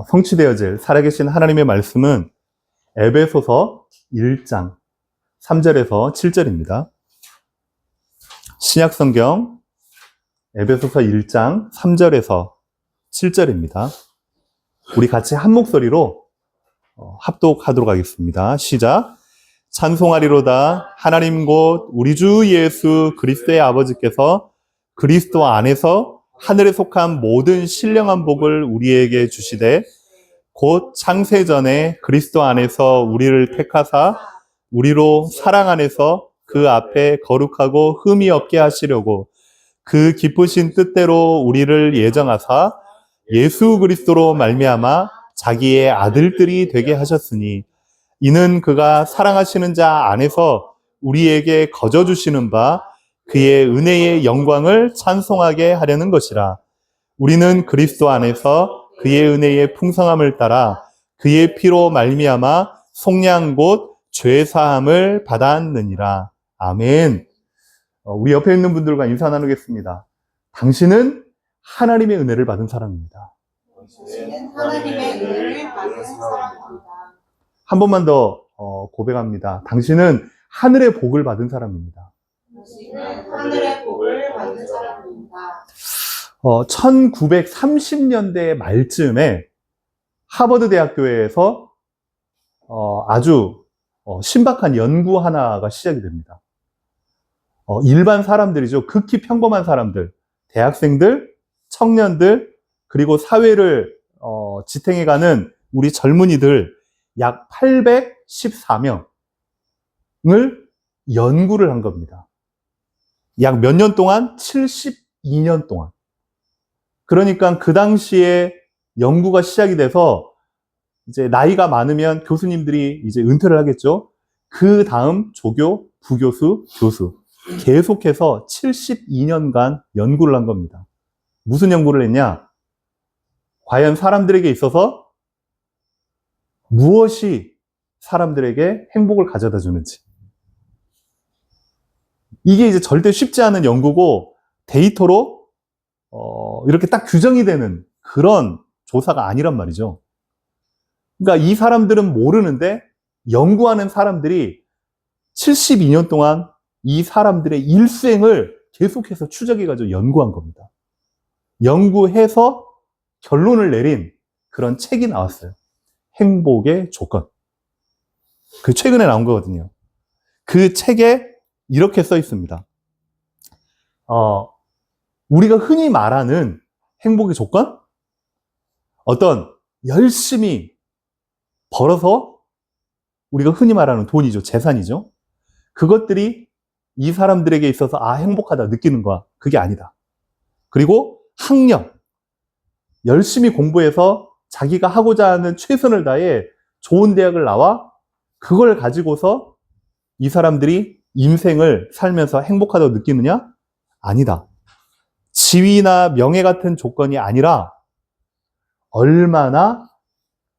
성취되어질 살아계신 하나님의 말씀은 에베소서 1장 3절에서 7절입니다. 신약성경 에베소서 1장 3절에서 7절입니다. 우리 같이 한 목소리로 합독하도록 하겠습니다. 시작. 찬송하리로다 하나님 곧 우리 주 예수 그리스도의 아버지께서 그리스도 안에서 하늘에 속한 모든 신령한 복을 우리에게 주시되 곧 창세전에 그리스도 안에서 우리를 택하사 우리로 사랑 안에서 그 앞에 거룩하고 흠이 없게 하시려고 그 기쁘신 뜻대로 우리를 예정하사 예수 그리스도로 말미암아 자기의 아들들이 되게 하셨으니 이는 그가 사랑하시는 자 안에서 우리에게 거저 주시는 바 그의 은혜의 영광을 찬송하게 하려는 것이라. 우리는 그리스도 안에서 그의 은혜의 풍성함을 따라 그의 피로 말미암아 속량 곧 죄사함을 받았느니라. 아멘. 우리 옆에 있는 분들과 인사 나누겠습니다. 당신은 하나님의 은혜를 받은 사람입니다. 당신은 하나님의 은혜를 받은 사람입니다. 한 번만 더 고백합니다. 당신은 하늘의 복을 받은 사람입니다. 당신은 하늘의 복을 받은 사람입니다. 1930년대 말쯤에 하버드 대학교에서 아주 신박한 연구 하나가 시작이 됩니다. 일반 사람들이죠. 극히 평범한 사람들, 대학생들, 청년들, 그리고 사회를 지탱해가는 우리 젊은이들 약 814명을 연구를 한 겁니다. 약 몇 년 동안? 72년 동안. 그러니까 그 당시에 연구가 시작이 돼서 이제 나이가 많으면 교수님들이 이제 은퇴를 하겠죠. 그 다음 조교, 부교수, 교수 계속해서 72년간 연구를 한 겁니다. 무슨 연구를 했냐? 과연 사람들에게 있어서 무엇이 사람들에게 행복을 가져다 주는지. 이게 이제 절대 쉽지 않은 연구고 데이터로 이렇게 딱 규정이 되는 그런 조사가 아니란 말이죠. 그러니까 이 사람들은 모르는데 연구하는 사람들이 72년 동안 이 사람들의 일생을 계속해서 추적해가지고 연구한 겁니다. 연구해서 결론을 내린 그런 책이 나왔어요. 행복의 조건. 그 최근에 나온 거거든요. 그 책에 이렇게 써 있습니다. 우리가 흔히 말하는 행복의 조건? 어떤 열심히 벌어서 우리가 흔히 말하는 돈이죠. 재산이죠. 그것들이 이 사람들에게 있어서 행복하다 느끼는 거야. 그게 아니다. 그리고 학력. 열심히 공부해서 자기가 하고자 하는 최선을 다해 좋은 대학을 나와 그걸 가지고서 이 사람들이 인생을 살면서 행복하다고 느끼느냐? 아니다. 지위나 명예 같은 조건이 아니라 얼마나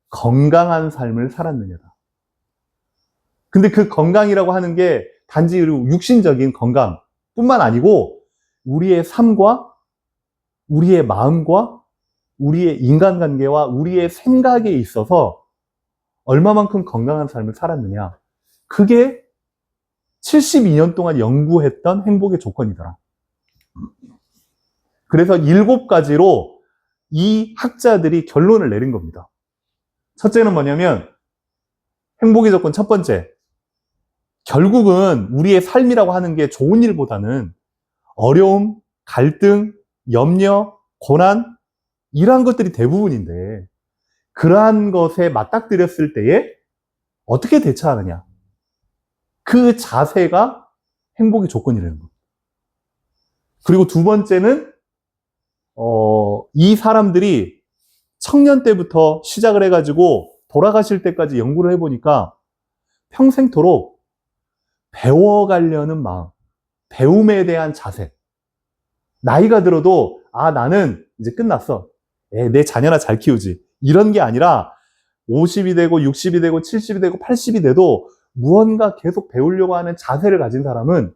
건강한 삶을 살았느냐다. 근데 그 건강이라고 하는 게 단지 육신적인 건강뿐만 아니고 우리의 삶과 우리의 마음과 우리의 인간관계와 우리의 생각에 있어서 얼마만큼 건강한 삶을 살았느냐. 그게 72년 동안 연구했던 행복의 조건이더라. 그래서 7가지로 이 학자들이 결론을 내린 겁니다. 첫째는 뭐냐면 행복의 조건 첫 번째. 결국은 우리의 삶이라고 하는 게 좋은 일보다는 어려움, 갈등, 염려, 고난 이러한 것들이 대부분인데 그러한 것에 맞닥뜨렸을 때에 어떻게 대처하느냐. 그 자세가 행복의 조건이라는 겁니다. 그리고 두 번째는 이 사람들이 청년 때부터 시작을 해가지고 돌아가실 때까지 연구를 해보니까 평생토록 배워가려는 마음, 배움에 대한 자세. 나이가 들어도 나는 이제 끝났어. 내 자녀나 잘 키우지. 이런 게 아니라 50이 되고 60이 되고 70이 되고 80이 돼도 무언가 계속 배우려고 하는 자세를 가진 사람은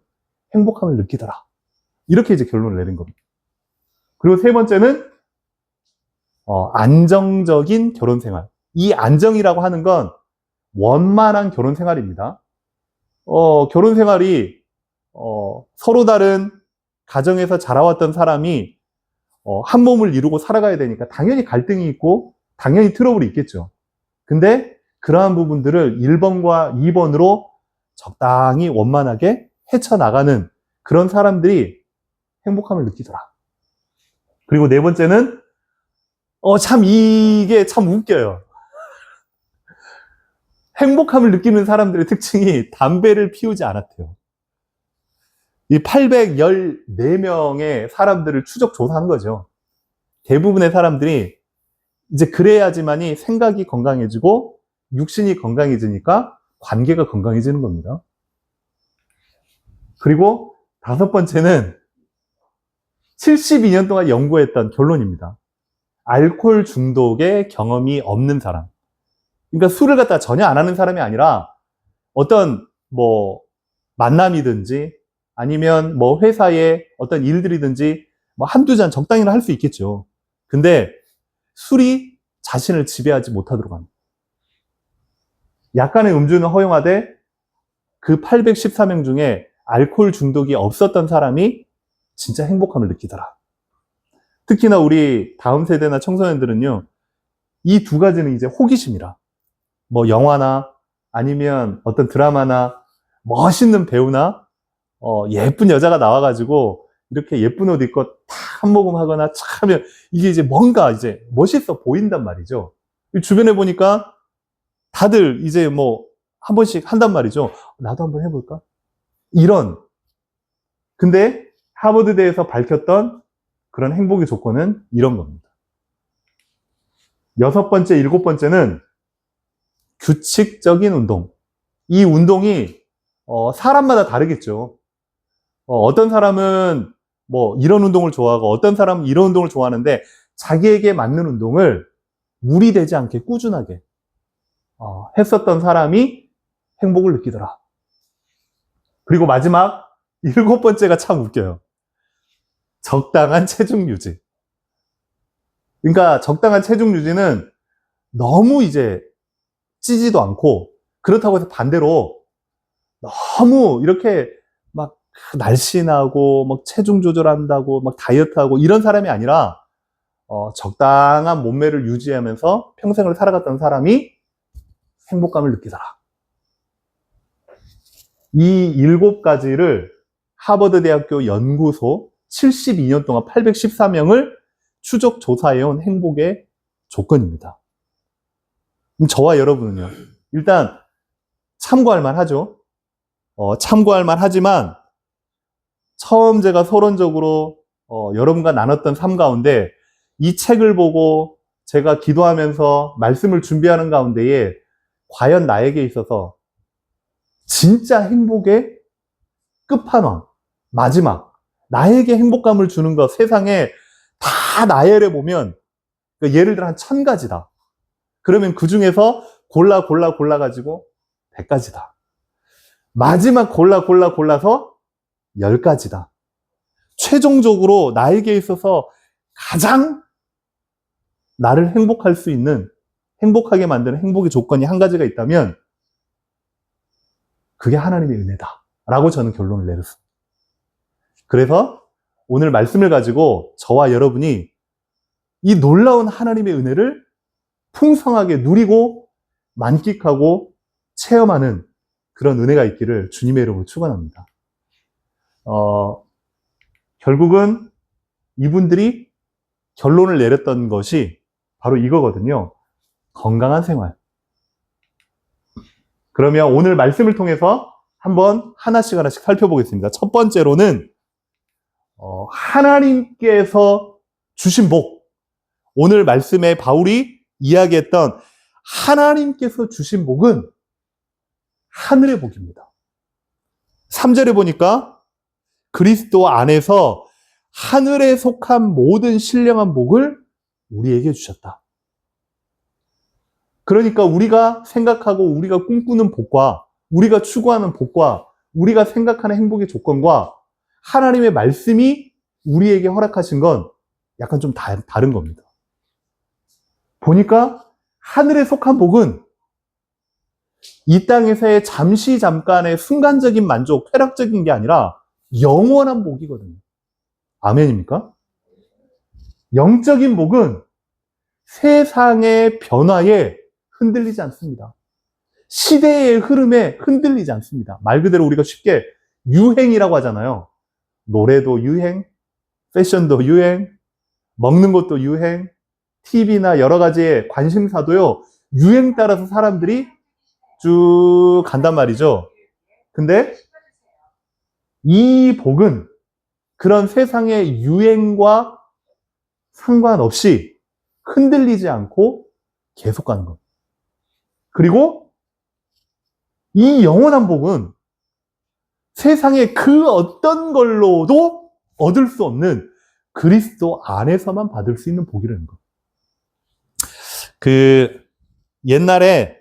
행복함을 느끼더라. 이렇게 이제 결론을 내린 겁니다. 그리고 세 번째는 안정적인 결혼 생활. 이 안정이라고 하는 건 원만한 결혼 생활입니다. 결혼 생활이 서로 다른 가정에서 자라왔던 사람이 한 몸을 이루고 살아가야 되니까 당연히 갈등이 있고 당연히 트러블이 있겠죠. 근데 그러한 부분들을 1번과 2번으로 적당히 원만하게 헤쳐나가는 그런 사람들이 행복함을 느끼더라. 그리고 네 번째는 참 이게 참 웃겨요. 행복함을 느끼는 사람들의 특징이 담배를 피우지 않았대요. 이 814명의 사람들을 추적 조사한 거죠. 대부분의 사람들이 이제 그래야지만이 생각이 건강해지고 육신이 건강해지니까 관계가 건강해지는 겁니다. 그리고 다섯 번째는 72년 동안 연구했던 결론입니다. 알코올 중독의 경험이 없는 사람. 그러니까 술을 갖다 전혀 안 하는 사람이 아니라 어떤 만남이든지 아니면 회사의 어떤 일들이든지 한두 잔 적당히는 할 수 있겠죠. 근데 술이 자신을 지배하지 못하도록 합니다. 약간의 음주는 허용하되 그 814명 중에 알코올 중독이 없었던 사람이 진짜 행복함을 느끼더라. 특히나 우리 다음 세대나 청소년들은요, 이 두 가지는 이제 호기심이라. 영화나 아니면 어떤 드라마나 멋있는 배우나 예쁜 여자가 나와가지고 이렇게 예쁜 옷 입고 탁 한 모금 하거나 착 하면 이게 이제 뭔가 이제 멋있어 보인단 말이죠. 주변에 보니까 다들 이제 한 번씩 한단 말이죠. 나도 한번 해볼까? 이런. 근데 하버드대에서 밝혔던 그런 행복의 조건은 이런 겁니다. 여섯 번째, 일곱 번째는 규칙적인 운동. 이 운동이 사람마다 다르겠죠. 어떤 사람은 이런 운동을 좋아하고 어떤 사람은 이런 운동을 좋아하는데 자기에게 맞는 운동을 무리되지 않게 꾸준하게 했었던 사람이 행복을 느끼더라. 그리고 마지막 일곱 번째가 참 웃겨요. 적당한 체중 유지. 그러니까 적당한 체중 유지는 너무 이제 찌지도 않고 그렇다고 해서 반대로 너무 이렇게 막 날씬하고 체중 조절한다고 다이어트하고 이런 사람이 아니라 적당한 몸매를 유지하면서 평생을 살아갔던 사람이 행복감을 느끼더라. 이 일곱 가지를 하버드 대학교 연구소 72년 동안 814명을 추적 조사해온 행복의 조건입니다. 그럼 저와 여러분은요, 일단 참고할 만하죠. 참고할 만하지만 처음 제가 서론적으로 여러분과 나눴던 삶 가운데 이 책을 보고 제가 기도하면서 말씀을 준비하는 가운데에 과연 나에게 있어서 진짜 행복의 끝판왕, 마지막, 나에게 행복감을 주는 것, 세상에 다 나열해 보면, 예를 들어 한 1000가지다. 그러면 그 중에서 골라가지고 100가지다. 마지막 골라서 10가지다. 최종적으로 나에게 있어서 가장 나를 행복할 수 있는, 행복하게 만드는 행복의 조건이 한 가지가 있다면 그게 하나님의 은혜다 라고 저는 결론을 내렸습니다. 그래서 오늘 말씀을 가지고 저와 여러분이 이 놀라운 하나님의 은혜를 풍성하게 누리고 만끽하고 체험하는 그런 은혜가 있기를 주님의 이름으로 축원합니다. 결국은 이분들이 결론을 내렸던 것이 바로 이거거든요. 건강한 생활. 그러면 오늘 말씀을 통해서 한번 하나씩 살펴보겠습니다. 첫 번째로는 하나님께서 주신 복. 오늘 말씀에 바울이 이야기했던 하나님께서 주신 복은 하늘의 복입니다. 3절에 보니까 그리스도 안에서 하늘에 속한 모든 신령한 복을 우리에게 주셨다. 그러니까 우리가 생각하고 우리가 꿈꾸는 복과 우리가 추구하는 복과 우리가 생각하는 행복의 조건과 하나님의 말씀이 우리에게 허락하신 건 약간 좀 다른 겁니다. 보니까 하늘에 속한 복은 이 땅에서의 잠깐의 순간적인 만족, 쾌락적인 게 아니라 영원한 복이거든요. 아멘입니까? 영적인 복은 세상의 변화에 흔들리지 않습니다. 시대의 흐름에 흔들리지 않습니다. 말 그대로 우리가 쉽게 유행이라고 하잖아요. 노래도 유행, 패션도 유행, 먹는 것도 유행, TV나 여러 가지의 관심사도요, 유행 따라서 사람들이 쭉 간단 말이죠. 근데 이 복은 그런 세상의 유행과 상관없이 흔들리지 않고 계속 가는 겁니다. 그리고 이 영원한 복은 세상의 그 어떤 걸로도 얻을 수 없는 그리스도 안에서만 받을 수 있는 복이라는 거. 옛날에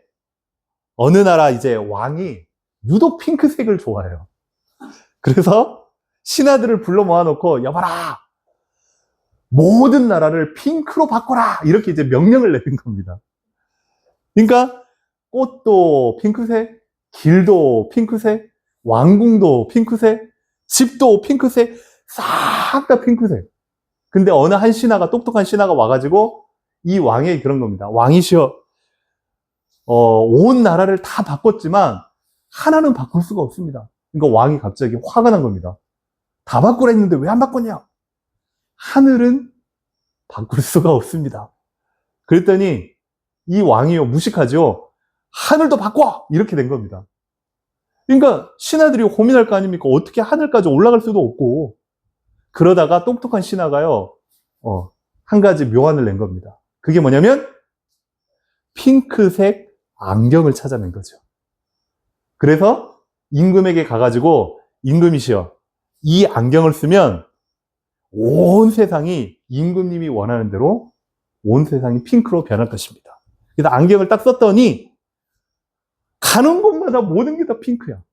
어느 나라 이제 왕이 유독 핑크색을 좋아해요. 그래서 신하들을 불러 모아놓고 여봐라, 모든 나라를 핑크로 바꿔라, 이렇게 이제 명령을 내린 겁니다. 그러니까 꽃도 핑크색, 길도 핑크색, 왕궁도 핑크색, 집도 핑크색, 싹 다 핑크색. 근데 어느 한 신하가, 똑똑한 신하가 와가지고 이 왕에게 그런 겁니다. 왕이시여, 온 나라를 다 바꿨지만 하나는 바꿀 수가 없습니다. 그러니까 왕이 갑자기 화가 난 겁니다. 다 바꾸라 했는데 왜 안 바꿨냐? 하늘은 바꿀 수가 없습니다. 그랬더니 이 왕이요, 무식하죠. 하늘도 바꿔! 이렇게 된 겁니다. 그러니까 신하들이 고민할 거 아닙니까? 어떻게 하늘까지 올라갈 수도 없고. 그러다가 똑똑한 신하가요, 한 가지 묘안을 낸 겁니다. 그게 뭐냐면 핑크색 안경을 찾아낸 거죠. 그래서 임금에게 가가지고, 임금이시여, 이 안경을 쓰면 온 세상이 임금님이 원하는 대로 온 세상이 핑크로 변할 것입니다. 그래서 안경을 딱 썼더니 가는 곳마다 모든 게 다 핑크야.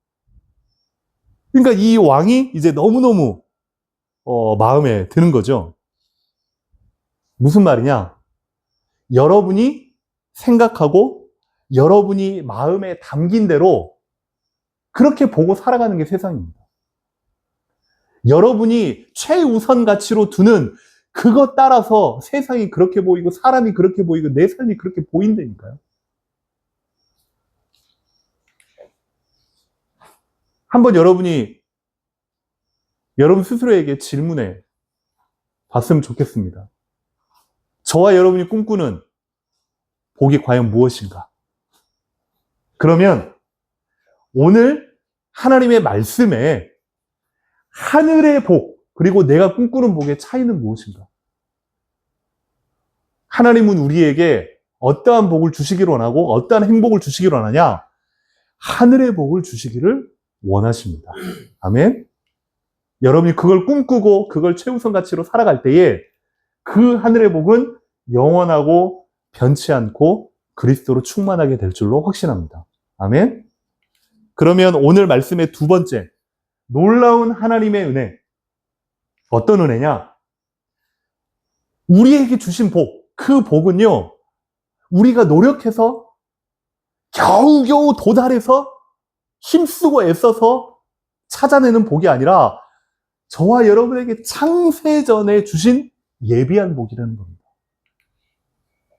그러니까 이 왕이 이제 너무너무 마음에 드는 거죠. 무슨 말이냐? 여러분이 생각하고 여러분이 마음에 담긴 대로 그렇게 보고 살아가는 게 세상입니다. 여러분이 최우선 가치로 두는 그것 따라서 세상이 그렇게 보이고 사람이 그렇게 보이고 내 삶이 그렇게 보인다니까요. 한번 여러분이 여러분 스스로에게 질문해 봤으면 좋겠습니다. 저와 여러분이 꿈꾸는 복이 과연 무엇인가? 그러면 오늘 하나님의 말씀에 하늘의 복, 그리고 내가 꿈꾸는 복의 차이는 무엇인가? 하나님은 우리에게 어떠한 복을 주시기를 원하고 어떠한 행복을 주시기를 원하냐? 하늘의 복을 주시기를 원하십니다. 아멘? 여러분이 그걸 꿈꾸고 그걸 최우선 가치로 살아갈 때에 그 하늘의 복은 영원하고 변치 않고 그리스도로 충만하게 될 줄로 확신합니다. 아멘? 그러면 오늘 말씀의 두 번째, 놀라운 하나님의 은혜. 어떤 은혜냐? 우리에게 주신 복, 그 복은요, 우리가 노력해서 겨우겨우 도달해서 힘쓰고 애써서 찾아내는 복이 아니라 저와 여러분에게 창세전에 주신 예비한 복이라는 겁니다.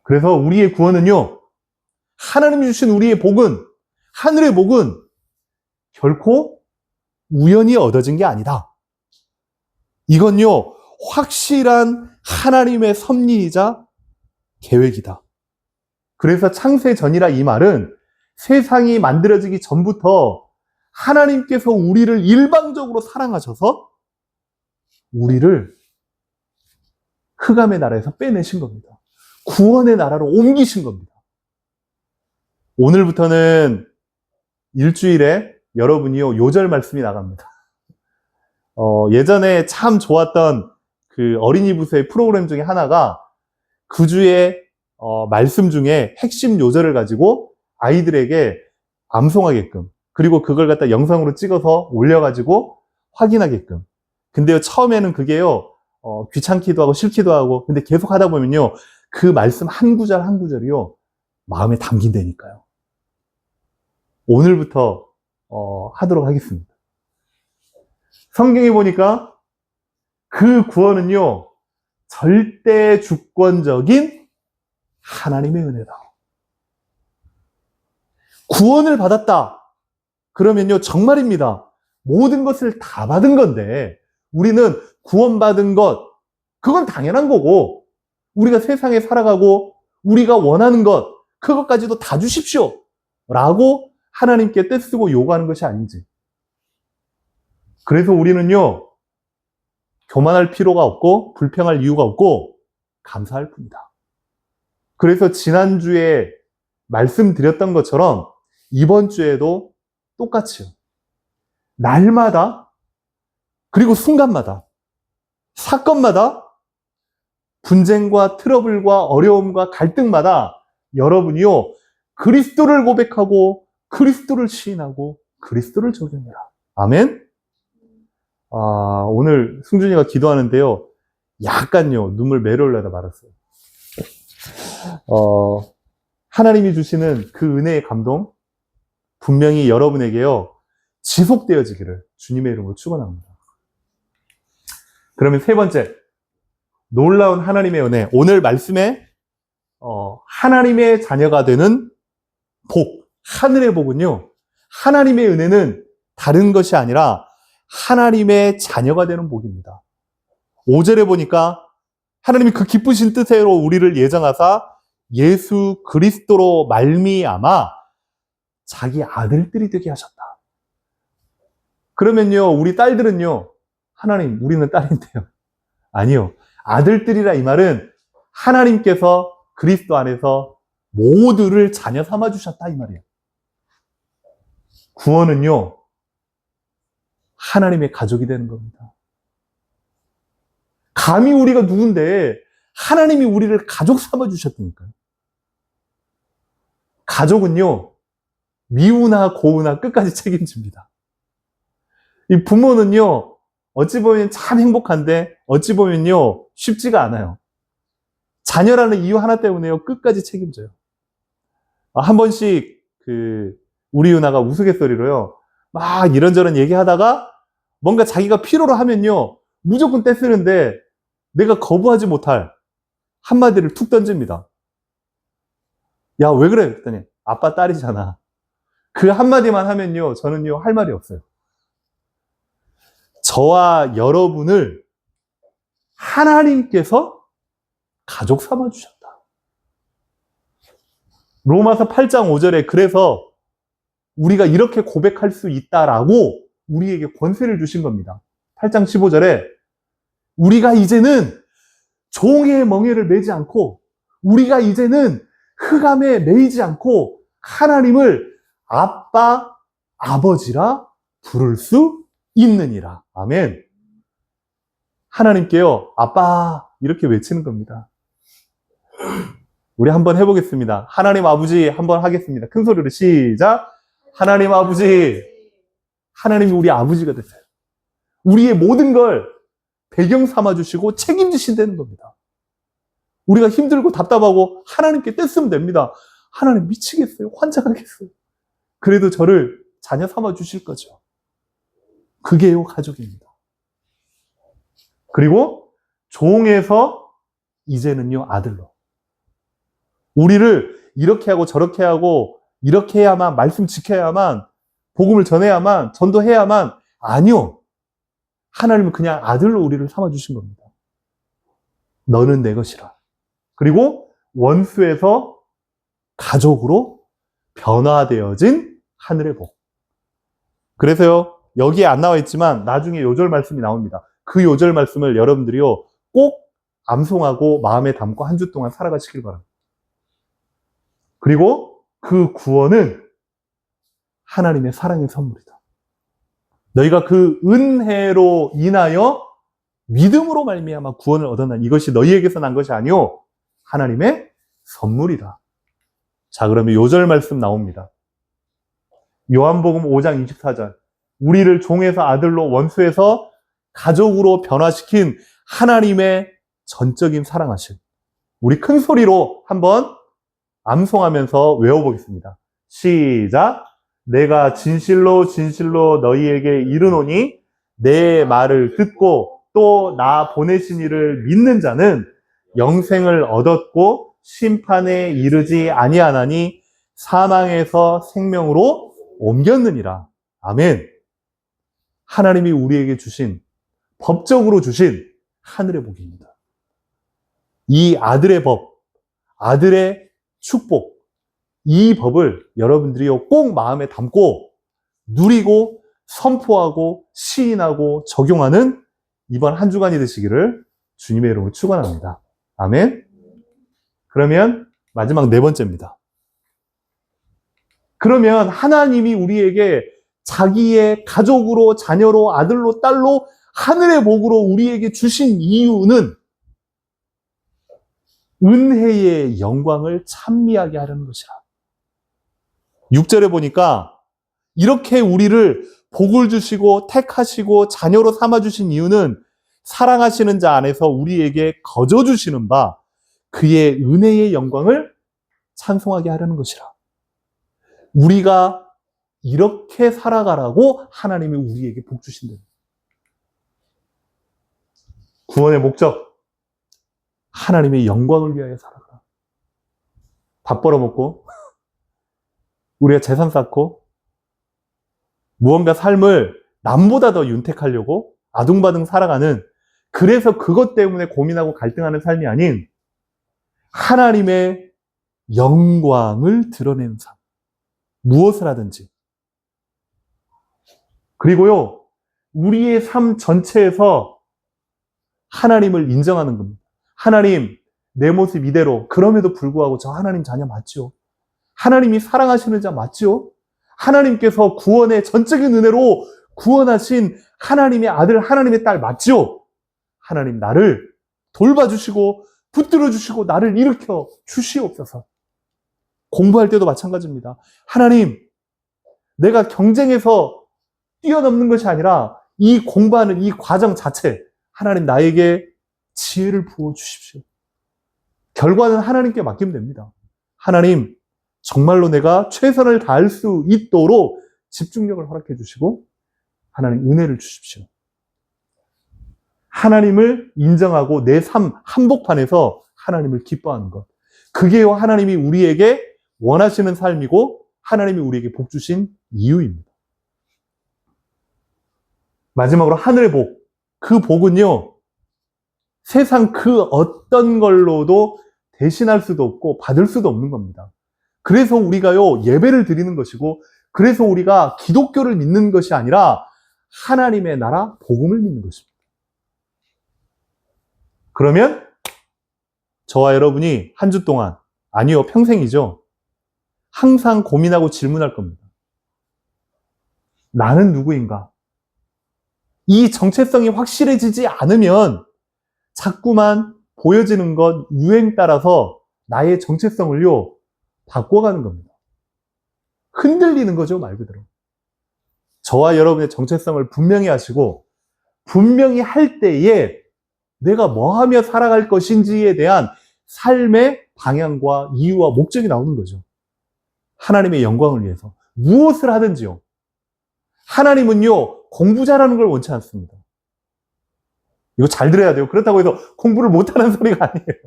그래서 우리의 구원은요, 하나님이 주신 우리의 복은, 하늘의 복은 결코 우연히 얻어진 게 아니다. 이건요, 확실한 하나님의 섭리이자 계획이다. 그래서 창세전이라 이 말은 세상이 만들어지기 전부터 하나님께서 우리를 일방적으로 사랑하셔서 우리를 흑암의 나라에서 빼내신 겁니다. 구원의 나라로 옮기신 겁니다. 오늘부터는 일주일에 여러분이요, 요절 말씀이 나갑니다. 예전에 참 좋았던 그 어린이 부서의 프로그램 중에 하나가 그 주의 말씀 중에 핵심 요절을 가지고 아이들에게 암송하게끔, 그리고 그걸 갖다 영상으로 찍어서 올려가지고 확인하게끔. 근데요, 처음에는 그게요, 귀찮기도 하고 싫기도 하고, 근데 계속 하다 보면요, 그 말씀 한 구절 한 구절이요, 마음에 담긴다니까요. 오늘부터 하도록 하겠습니다. 성경에 보니까 그 구원은요, 절대 주권적인 하나님의 은혜다. 구원을 받았다. 그러면요, 정말입니다. 모든 것을 다 받은 건데, 우리는 구원받은 것, 그건 당연한 거고, 우리가 세상에 살아가고, 우리가 원하는 것, 그것까지도 다 주십시오. 라고 하나님께 떼쓰고 요구하는 것이 아닌지. 그래서 우리는요, 교만할 필요가 없고, 불평할 이유가 없고, 감사할 뿐이다. 그래서 지난주에 말씀드렸던 것처럼, 이번 주에도 똑같이요. 날마다, 그리고 순간마다, 사건마다, 분쟁과 트러블과 어려움과 갈등마다 여러분이요, 그리스도를 고백하고, 그리스도를 시인하고, 그리스도를 적용해라. 아멘? 오늘 승준이가 기도하는데요, 약간요, 눈물 매려올려다 말았어요. 하나님이 주시는 그 은혜의 감동, 분명히 여러분에게요, 지속되어지기를 주님의 이름으로 축원합니다. 그러면 세 번째, 놀라운 하나님의 은혜. 오늘 말씀에 하나님의 자녀가 되는 복, 하늘의 복은요, 하나님의 은혜는 다른 것이 아니라 하나님의 자녀가 되는 복입니다. 5절에 보니까 하나님이 그 기쁘신 뜻대로 우리를 예정하사 예수 그리스도로 말미암아 자기 아들들이 되게 하셨다. 그러면요, 우리 딸들은요, 하나님, 우리는 딸인데요. 아니요. 아들들이라 이 말은 하나님께서 그리스도 안에서 모두를 자녀 삼아주셨다 이 말이에요. 구원은요, 하나님의 가족이 되는 겁니다. 감히 우리가 누군데 하나님이 우리를 가족 삼아주셨다니까요. 가족은요, 미우나 고우나 끝까지 책임집니다. 이 부모는요, 어찌 보면 참 행복한데 어찌 보면요, 쉽지가 않아요. 자녀라는 이유 하나 때문에요, 끝까지 책임져요. 한 번씩 우리 유나가 우스갯소리로요, 막 이런저런 얘기하다가 뭔가 자기가 필요로 하면요, 무조건 떼쓰는데 내가 거부하지 못할 한마디를 툭 던집니다. 야, 왜 그래? 그랬더니 아빠 딸이잖아. 그 한마디만 하면요, 저는요, 할 말이 없어요. 저와 여러분을 하나님께서 가족 삼아주셨다. 로마서 8장 5절에 그래서 우리가 이렇게 고백할 수 있다라고 우리에게 권세를 주신 겁니다. 8장 15절에 우리가 이제는 종의 멍에를 매지 않고, 우리가 이제는 흑암에 매이지 않고 하나님을 아빠, 아버지라 부를 수 있느니라. 아멘. 하나님께요, 아빠 이렇게 외치는 겁니다. 우리 한번 해보겠습니다. 하나님 아버지 한번 하겠습니다. 큰 소리로 시작. 하나님 아버지. 하나님이 우리 아버지가 됐어요. 우리의 모든 걸 배경 삼아주시고 책임지신다는 겁니다. 우리가 힘들고 답답하고 하나님께 떼쓰면 됩니다. 하나님 미치겠어요. 환장하겠어요. 그래도 저를 자녀 삼아주실 거죠. 그게요, 가족입니다. 그리고 종에서 이제는요, 아들로. 우리를 이렇게 하고 저렇게 하고 이렇게 해야만, 말씀 지켜야만, 복음을 전해야만, 전도해야만, 아니요. 하나님은 그냥 아들로 우리를 삼아주신 겁니다. 너는 내 것이라. 그리고 원수에서 가족으로 변화되어진 하늘의 복. 그래서요, 여기에 안 나와 있지만 나중에 요절 말씀이 나옵니다. 그 요절 말씀을 여러분들이요, 꼭 암송하고 마음에 담고 한 주 동안 살아가시길 바랍니다. 그리고 그 구원은 하나님의 사랑의 선물이다. 너희가 그 은혜로 인하여 믿음으로 말미암아 구원을 얻었나니 이것이 너희에게서 난 것이 아니오 하나님의 선물이다. 자, 그러면 요절 말씀 나옵니다. 요한복음 5장 24절. 우리를 종에서 아들로, 원수에서 가족으로 변화시킨 하나님의 전적인 사랑하심. 우리 큰 소리로 한번 암송하면서 외워보겠습니다. 시작. 내가 진실로 진실로 너희에게 이르노니 내 말을 듣고 또 나 보내신 이를 믿는 자는 영생을 얻었고 심판에 이르지 아니하나니 사망에서 생명으로 옮겼느니라. 아멘. 하나님이 우리에게 주신, 법적으로 주신 하늘의 복입니다. 이 아들의 법, 아들의 축복, 이 법을 여러분들이 꼭 마음에 담고 누리고 선포하고 시인하고 적용하는 이번 한 주간이 되시기를 주님의 이름으로 축원합니다. 아멘. 그러면 마지막 네 번째입니다. 그러면 하나님이 우리에게 자기의 가족으로, 자녀로, 아들로, 딸로 하늘의 복으로 우리에게 주신 이유는 은혜의 영광을 찬미하게 하려는 것이라. 6절에 보니까 이렇게 우리를 복을 주시고 택하시고 자녀로 삼아주신 이유는 사랑하시는 자 안에서 우리에게 거저 주시는 바 그의 은혜의 영광을 찬송하게 하려는 것이라. 우리가 이렇게 살아가라고 하나님이 우리에게 복 주신다. 구원의 목적, 하나님의 영광을 위하여 살아가라. 밥 벌어먹고 우리가 재산 쌓고 무언가 삶을 남보다 더 윤택하려고 아둥바둥 살아가는, 그래서 그것 때문에 고민하고 갈등하는 삶이 아닌 하나님의 영광을 드러내는 삶. 무엇을 하든지. 그리고요, 우리의 삶 전체에서 하나님을 인정하는 겁니다. 하나님, 내 모습 이대로, 그럼에도 불구하고 저 하나님 자녀 맞죠? 하나님이 사랑하시는 자 맞죠? 하나님께서 구원의 전적인 은혜로 구원하신 하나님의 아들, 하나님의 딸 맞죠? 하나님 나를 돌봐주시고 붙들어주시고 나를 일으켜 주시옵소서. 공부할 때도 마찬가지입니다. 하나님, 내가 경쟁에서 뛰어넘는 것이 아니라 이 공부하는 이 과정 자체, 하나님 나에게 지혜를 부어주십시오. 결과는 하나님께 맡기면 됩니다. 하나님, 정말로 내가 최선을 다할 수 있도록 집중력을 허락해 주시고 하나님 은혜를 주십시오. 하나님을 인정하고 내 삶 한복판에서 하나님을 기뻐하는 것. 그게 하나님이 우리에게 원하시는 삶이고 하나님이 우리에게 복 주신 이유입니다. 마지막으로 하늘의 복. 그 복은요, 세상 그 어떤 걸로도 대신할 수도 없고 받을 수도 없는 겁니다. 그래서 우리가요, 예배를 드리는 것이고, 그래서 우리가 기독교를 믿는 것이 아니라 하나님의 나라, 복음을 믿는 것입니다. 그러면 저와 여러분이 한 주 동안, 아니요, 평생이죠, 항상 고민하고 질문할 겁니다. 나는 누구인가? 이 정체성이 확실해지지 않으면 자꾸만 보여지는 것, 유행 따라서 나의 정체성을요, 바꿔가는 겁니다. 흔들리는 거죠, 말 그대로. 저와 여러분의 정체성을 분명히 하시고, 분명히 할 때에 내가 뭐 하며 살아갈 것인지에 대한 삶의 방향과 이유와 목적이 나오는 거죠. 하나님의 영광을 위해서. 무엇을 하든지요. 하나님은요, 공부 잘하는 걸 원치 않습니다. 이거 잘 들어야 돼요. 그렇다고 해서 공부를 못하는 소리가 아니에요.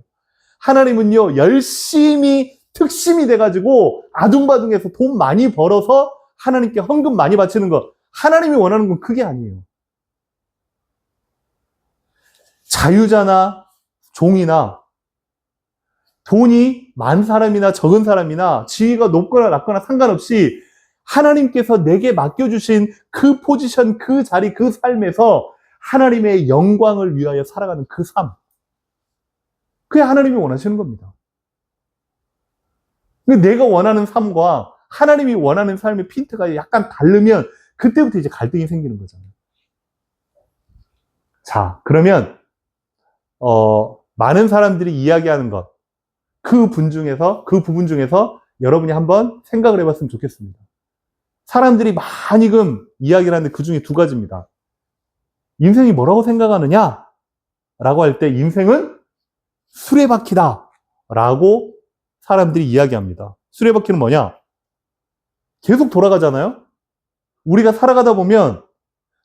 하나님은요, 열심히 특심이 돼가지고 아둥바둥해서 돈 많이 벌어서 하나님께 헌금 많이 바치는 것, 하나님이 원하는 건 그게 아니에요. 자유자나 종이나 돈이 많은 사람이나 적은 사람이나 지위가 높거나 낮거나 상관없이 하나님께서 내게 맡겨주신 그 포지션, 그 자리, 그 삶에서 하나님의 영광을 위하여 살아가는 그 삶, 그게 하나님이 원하시는 겁니다. 근데 내가 원하는 삶과 하나님이 원하는 삶의 핀트가 약간 다르면 그때부터 이제 갈등이 생기는 거잖아요. 자, 그러면 많은 사람들이 이야기하는 것, 그 부분 중에서 여러분이 한번 생각을 해봤으면 좋겠습니다. 사람들이 많이 이야기를 하는데 그 중에 두 가지입니다. 인생이 뭐라고 생각하느냐? 라고 할 때 인생은 수레바퀴다 라고 사람들이 이야기합니다. 수레바퀴는 뭐냐? 계속 돌아가잖아요? 우리가 살아가다 보면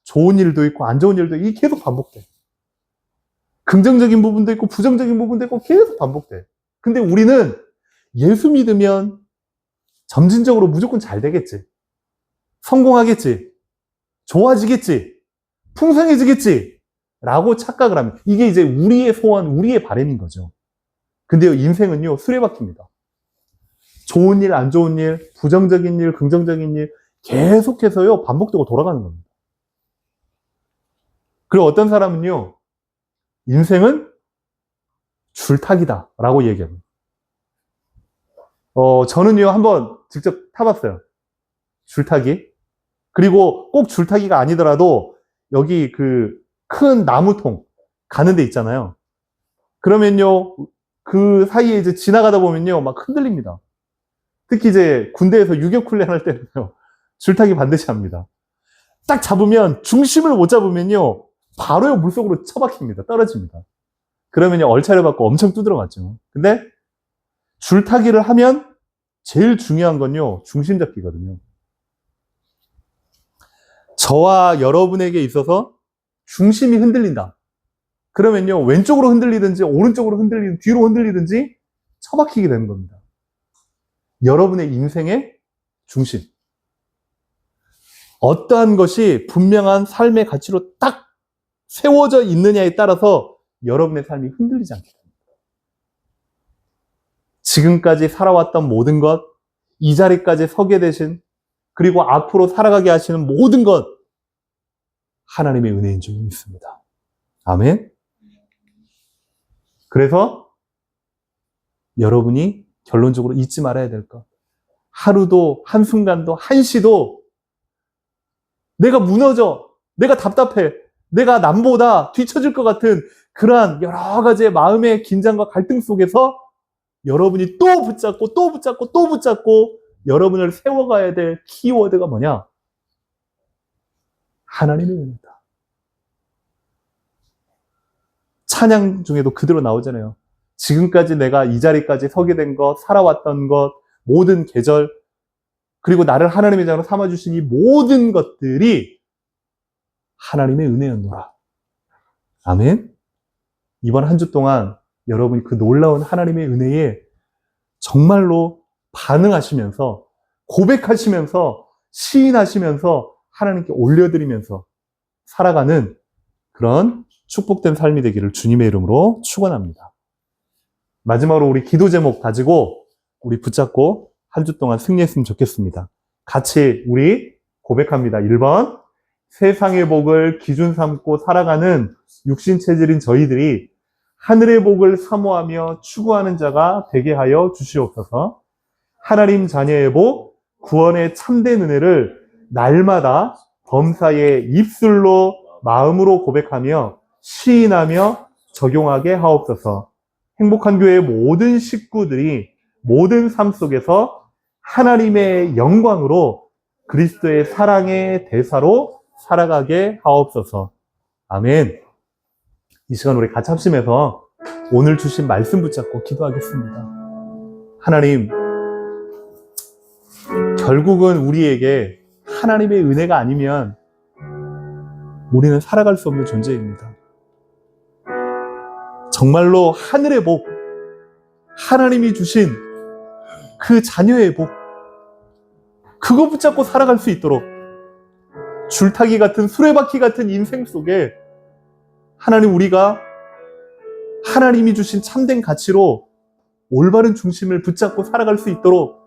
좋은 일도 있고 안 좋은 일도 있고 이게 계속 반복돼. 긍정적인 부분도 있고 부정적인 부분도 있고 계속 반복돼. 근데 우리는 예수 믿으면 점진적으로 무조건 잘 되겠지. 성공하겠지. 좋아지겠지. 풍성해지겠지. 라고 착각을 합니다. 이게 이제 우리의 소원, 우리의 바람인 거죠. 근데요, 인생은요, 수레바퀴입니다. 좋은 일, 안 좋은 일, 부정적인 일, 긍정적인 일, 계속해서요, 반복되고 돌아가는 겁니다. 그리고 어떤 사람은요, 인생은 줄타기다. 라고 얘기합니다. 저는요, 한번 직접 타봤어요. 줄타기. 그리고 꼭 줄타기가 아니더라도, 여기 큰 나무통 가는 데 있잖아요. 그러면요, 그 사이에 이제 지나가다 보면요, 막 흔들립니다. 특히 이제 군대에서 유격훈련 할 때는요, 줄타기 반드시 합니다. 딱 잡으면, 중심을 못 잡으면요, 바로요, 물속으로 처박힙니다. 떨어집니다. 그러면요, 얼차려 받고 엄청 두드려 맞죠. 근데, 줄타기를 하면, 제일 중요한 건요, 중심 잡기거든요. 저와 여러분에게 있어서 중심이 흔들린다. 그러면요, 왼쪽으로 흔들리든지, 오른쪽으로 흔들리든지, 뒤로 흔들리든지, 처박히게 되는 겁니다. 여러분의 인생의 중심. 어떠한 것이 분명한 삶의 가치로 딱 세워져 있느냐에 따라서 여러분의 삶이 흔들리지 않게 됩니다. 지금까지 살아왔던 모든 것, 이 자리까지 서게 되신, 그리고 앞으로 살아가게 하시는 모든 것, 하나님의 은혜인 줄 믿습니다. 아멘. 그래서 여러분이 결론적으로 잊지 말아야 될 것. 하루도, 한순간도, 한시도 내가 무너져, 내가 답답해, 내가 남보다 뒤처질 것 같은 그러한 여러 가지의 마음의 긴장과 갈등 속에서 여러분이 또 붙잡고 또 붙잡고 또 붙잡고 여러분을 세워가야 될 키워드가 뭐냐? 하나님의 은혜다. 찬양 중에도 그대로 나오잖아요. 지금까지 내가 이 자리까지 서게 된 것, 살아왔던 것, 모든 계절, 그리고 나를 하나님의 자녀로 삼아주신 이 모든 것들이 하나님의 은혜였노라. 아멘. 이번 한 주 동안 여러분이 그 놀라운 하나님의 은혜에 정말로 반응하시면서, 고백하시면서, 시인하시면서, 하나님께 올려드리면서 살아가는 그런 축복된 삶이 되기를 주님의 이름으로 축원합니다. 마지막으로 우리 기도 제목 가지고 우리 붙잡고 한 주 동안 승리했으면 좋겠습니다. 같이 우리 고백합니다. 1번, 세상의 복을 기준 삼고 살아가는 육신 체질인 저희들이 하늘의 복을 사모하며 추구하는 자가 되게 하여 주시옵소서. 하나님 자녀의 복, 구원의 참된 은혜를 날마다 범사의 입술로 마음으로 고백하며 시인하며 적용하게 하옵소서. 행복한 교회의 모든 식구들이 모든 삶 속에서 하나님의 영광으로 그리스도의 사랑의 대사로 살아가게 하옵소서. 아멘. 이 시간 우리 같이 합심해서 오늘 주신 말씀 붙잡고 기도하겠습니다. 하나님, 결국은 우리에게 하나님의 은혜가 아니면 우리는 살아갈 수 없는 존재입니다. 정말로 하늘의 복, 하나님이 주신 그 자녀의 복, 그거 붙잡고 살아갈 수 있도록 줄타기 같은 수레바퀴 같은 인생 속에 하나님, 우리가 하나님이 주신 참된 가치로 올바른 중심을 붙잡고 살아갈 수 있도록